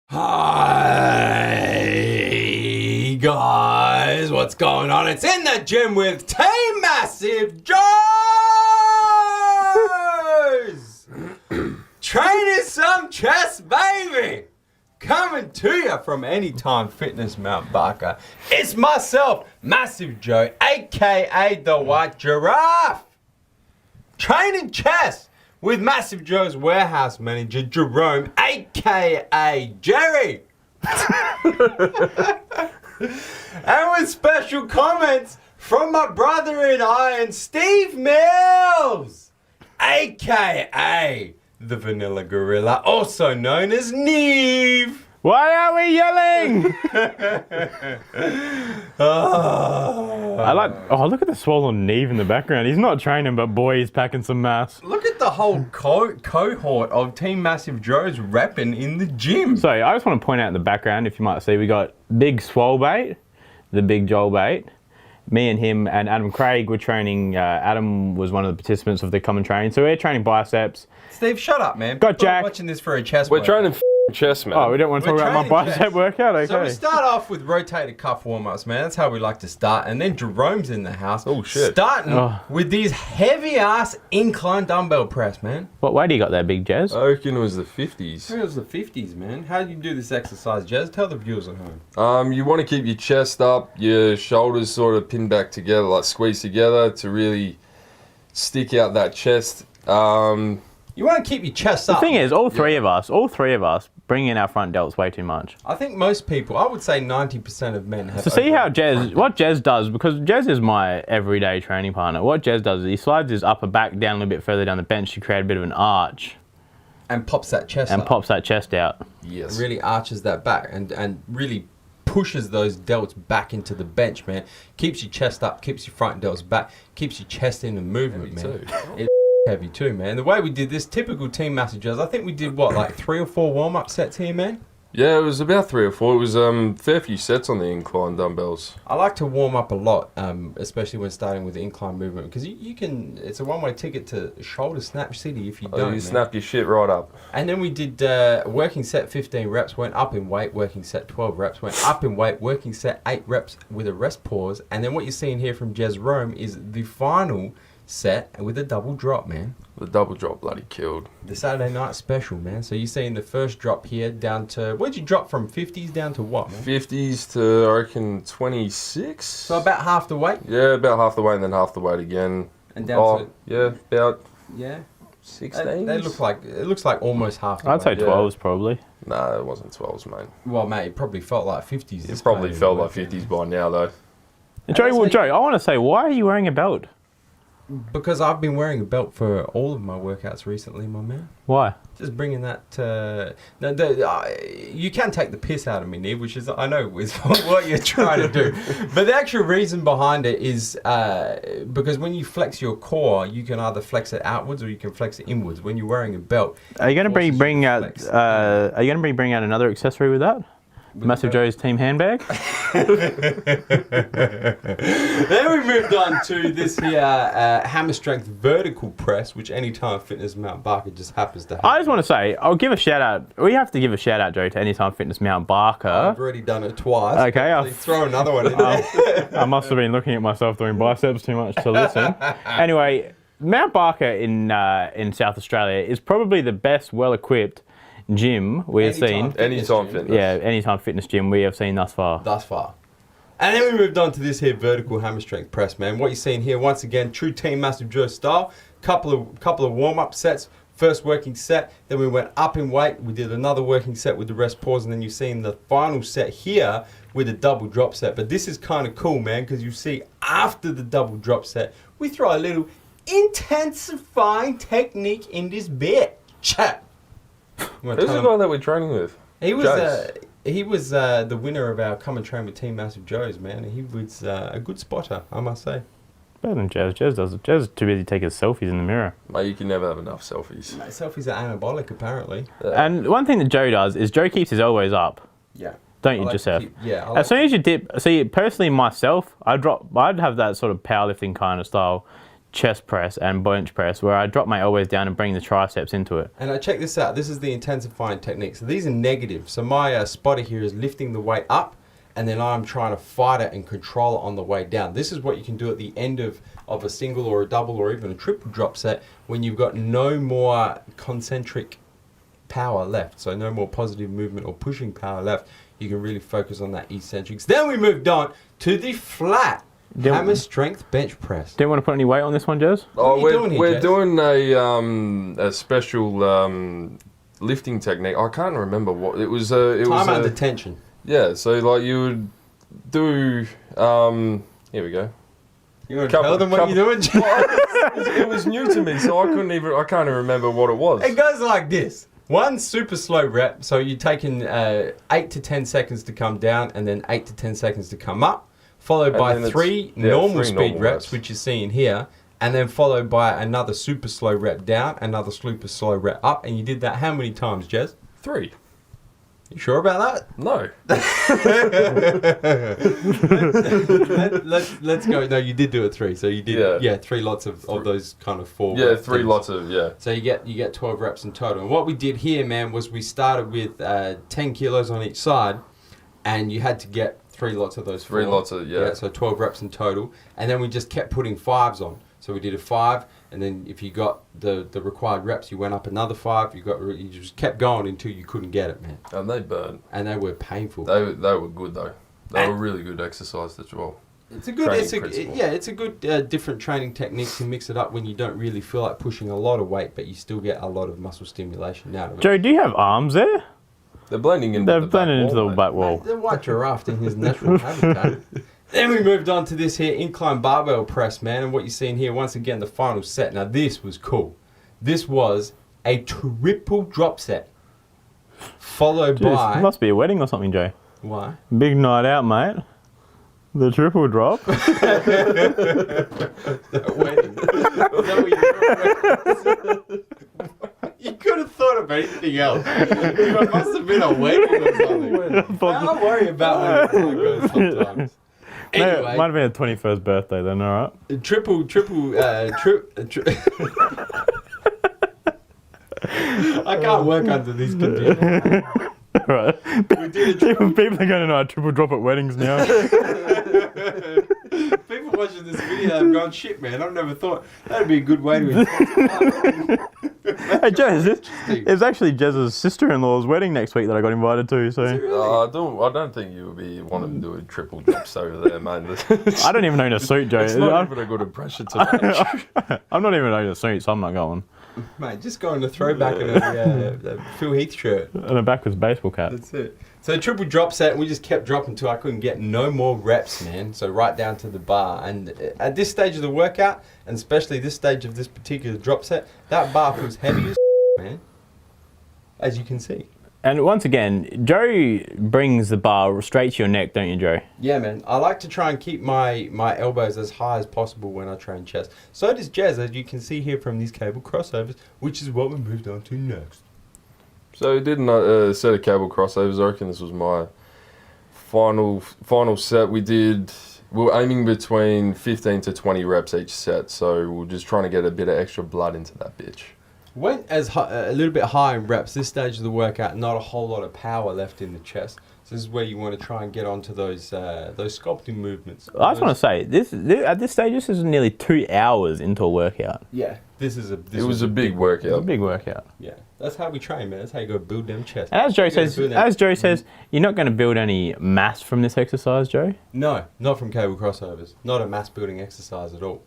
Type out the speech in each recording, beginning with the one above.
Hi guys, what's going on? It's In the Gym with Team Massive Joes! Training some chest, baby! Coming to you from Anytime Fitness Mount Barker. It's myself, Massive Joe, aka the White Giraffe. Training chest with Massive Joe's warehouse manager, Jerome, a.k.a. Jerry. And with special comments from my brother-in-iron, Steve Mills, a.k.a. the Vanilla Gorilla, also known as Neve. Why are we yelling? Look at the swollen Neve in the background. He's not training, but boy, he's packing some mass. Look at the whole cohort of Team Massive Joes repping in the gym. So I just want to point out in the background, if you might see, we got Big Swole Bait, the Big Joel Bait. Me and him and Adam Craig were training. Adam was one of the participants of the common training. So we're training biceps. Steve, shut up, man. Got Jack. Watching this for a chest We're workout. training chest, man. Oh, we don't want to talk about my bicep chest. workout? Okay. So we start off with rotator cuff warm-ups, man. That's how we like to start. And then Jerome's in the house. Oh, shit. Starting with these heavy-ass incline dumbbell press, man. What weight do you got there, Big Jez? I reckon it was the 50s. It was the 50s, man. How do you do this exercise, Jez? Tell the viewers at home. You want to keep your chest up, your shoulders sort of pinned back together, like squeezed together to really stick out that chest. You want to keep your chest up. The thing is, all three of us bring in our front delts way too much. I think most people, I would say 90% of men have. So see how what Jez does, because Jez is my everyday training partner. What Jez does is he slides his upper back down a little bit further down the bench to create a bit of an arch. And pops that chest and up. pops that chest out. Yes. It really arches that back and really pushes those delts back into the bench, man. Keeps your chest up, keeps your front delts back, keeps your chest in the movement, man. It's heavy too, man. The way we did this, typical Team Massive Joes, I think we did what, like 3 or 4 warm-up sets here, man? Yeah, it was about 3 or 4. It was fair few sets on the incline dumbbells. I like to warm up a lot, especially when starting with the incline movement, because you can, it's a one-way ticket to shoulder snap city if you don't, You snap your shit right up. And then we did working set 15 reps, went up in weight, working set 12 reps, went up in weight, working set 8 reps with a rest pause. And then what you're seeing here from Jez Rome is the final set with a double drop, man. The double drop bloody killed. The Saturday night special, man. So you're seeing the first drop here down to, where'd you drop from, 50s down to what, man? 50s to, I reckon, 26. So about half the weight? Yeah, about half the weight and then half the weight again. And down to... Yeah, about... Yeah. 16s? They look like, it looks like almost half the I'd say weight. 12s probably. Nah, it wasn't 12s, mate. Well, mate, it probably felt like 50s. It probably felt like 50s by now, though. Joe, I want to say, why are you wearing a belt? Because I've been wearing a belt for all of my workouts recently, my man. Why? Just bringing that. You can take the piss out of me, Neve, which is I know is what you're trying to do. But the actual reason behind it is because when you flex your core, you can either flex it outwards or you can flex it inwards. When you're wearing a belt, are you going to bring out? Are you going to bring out another accessory with that? Massive Joe's team handbag. Then we moved on to this here hammer strength vertical press, which Anytime Fitness Mount Barker just happens to have. I just want to say, I'll give a shout out. We have to give a shout out, Joe, to Anytime Fitness Mount Barker. I've already done it twice. Okay, I'll throw another one in there. I must have been looking at myself doing biceps too much to listen. Anyway, Mount Barker in South Australia is probably the best, well-equipped gym we have seen. Anytime Fitness. Yeah, Anytime Fitness gym we have seen thus far. And then we moved on to this here vertical hammer strength press, man. What you're seeing here, once again, true Team Massive Joe style. Couple of warm-up sets. First working set, then we went up in weight. We did another working set with the rest pause, and then you're seeing the final set here with a double drop set. But this is kind of cool, man, because you see after the double drop set, we throw a little intensifying technique in this bit. Chat. Who's the guy that we're training with? He was the winner of our Come and Train with Team Massive Joes, man. He was a good spotter, I must say. Better than Jez. Jez does it. Jez is too busy taking selfies in the mirror. Mate, you can never have enough selfies. Mate, selfies are anabolic, apparently. And one thing that Joe does is Joe keeps his elbows up. Yeah. Don't you, Joseph? As soon as you dip, see, personally myself, I'd have that sort of powerlifting kind of style. chest press and bench press where I drop my elbows down and bring the triceps into it. And check this out. This is the intensifying technique. So these are negative. So my spotter here is lifting the weight up, and then I'm trying to fight it and control it on the way down. This is what you can do at the end of a single or a double or even a triple drop set when you've got no more concentric power left. So no more positive movement or pushing power left. You can really focus on that eccentrics. Then we moved on to the flat hammer strength bench press. Didn't want to put any weight on this one, Jez? Oh, we're Jess? doing a special lifting technique. I can't remember what it was. It was Time under tension. Yeah, so like you would do. Here we go. You want to tell them what you're doing? It was new to me, so I can't even remember what it was. It goes like this. One super slow rep, so you're taking 8 to 10 seconds to come down and then 8 to 10 seconds to come up, followed by three normal speed reps, which you're seeing here, and then followed by another super slow rep down, another super slow rep up, and you did that how many times, Jez? 3. You sure about that? No. Let's go. No, you did do it 3. So you did, yeah 3 lots of those kind of 4. Yeah, 3 lots of, yeah. So you get 12 reps in total. And what we did here, man, was we started with 10 kilos on each side, and you had to get 3 lots of those. 3 lots of, yeah. So 12 reps in total. And then we just kept putting 5s on. So we did a 5, and then if you got the required reps, you went up another 5. You just kept going until you couldn't get it, man. And they burned. And they were painful. They were good though. They were really good exercise as well. It's a good different training technique to mix it up when you don't really feel like pushing a lot of weight, but you still get a lot of muscle stimulation out of it. Joe, do you have arms there? They're blending into They're blending into the back wall. The white giraffe in his natural habitat. Then we moved on to this here incline barbell press, man, and what you're seeing here, once again, the final set. Now, this was cool. This was a triple drop set, followed by... It must be a wedding or something, Joe. Why? Big night out, mate. The triple drop. A wedding. Is that what you could have thought of anything else. It must have been a wedding or something. Don't worry about when it goes sometimes. Anyway, might have been a 21st birthday then, alright? I can't work under these conditions. Right. People are going to know a triple drop at weddings now. People watching this video have gone, shit, man, I've never thought that'd be a good way to Hey, Jez, it was actually Jez's sister-in-law's wedding next week that I got invited to. So I don't think you would be wanting to do a triple drops over there, man. I don't even own a suit, Joe. It's not even a good impression to make. I'm not even owning a suit, so I'm not going. Mate, just go on the throwback in a Phil Heath shirt. And a backwards baseball cap. That's it. So triple drop set, and we just kept dropping until I couldn't get no more reps, man. So right down to the bar. And at this stage of the workout, and especially this stage of this particular drop set, that bar feels heavy as man. As you can see. And once again, Joe brings the bar straight to your neck, don't you, Joe? Yeah, man. I like to try and keep my elbows as high as possible when I train chest. So does Jez, as you can see here from these cable crossovers, which is what we moved on to next. So we did a set of cable crossovers. I reckon this was my final set. We were aiming between 15 to 20 reps each set. So we're just trying to get a bit of extra blood into that bitch. Went a little bit higher in reps. This stage of the workout, not a whole lot of power left in the chest. So this is where you want to try and get onto those sculpting movements. I just want to say, at this stage, this is nearly 2 hours into a workout. Yeah, it was a big workout. It was a big workout. Yeah, that's how we train, man. That's how you go build them chests. And as Joe says, you're not going to build any mass from this exercise, Joe. No, not from cable crossovers. Not a mass building exercise at all.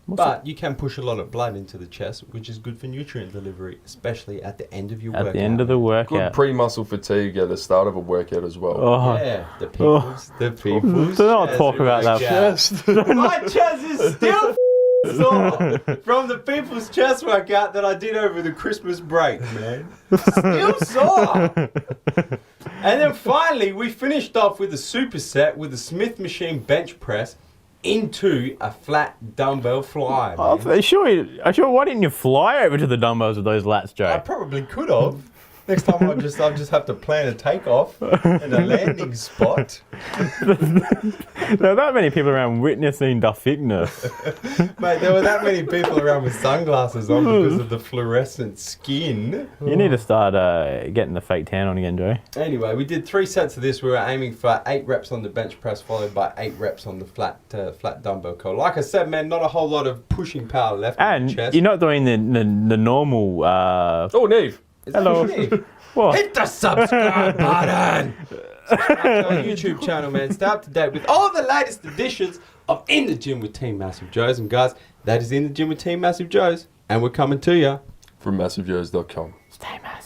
But you can push a lot of blood into the chest, which is good for nutrient delivery, especially at the end of your workout. At the end of the workout. Good pre-muscle fatigue at the start of a workout as well. Oh. Yeah, the people's Do not talk about that. Chest. My chest is still sore from the people's chest workout that I did over the Christmas break, man. Still sore. And then finally, we finished off with a superset with a Smith machine bench press into a flat dumbbell fly. Sure, why didn't you fly over to the dumbbells with those lats, Joe? I probably could have. Next time I'll just have to plan a takeoff and a landing spot. There are that many people around witnessing the fitness. Mate, there were that many people around with sunglasses on because of the fluorescent skin. You need to start getting the fake tan on again, Joe. Anyway, we did 3 sets of this. We were aiming for 8 reps on the bench press, followed by 8 reps on the flat dumbbell curl. Like I said, man, not a whole lot of pushing power left in And the chest. you're not doing the normal. Oh, Neve. Is that hello. me? What? Hit the subscribe button. Subscribe to our YouTube channel, man. Stay up to date with all the latest editions of In the Gym with Team Massive Joes. And guys, that is In the Gym with Team Massive Joes. And we're coming to you From MassiveJoes.com. Stay mad.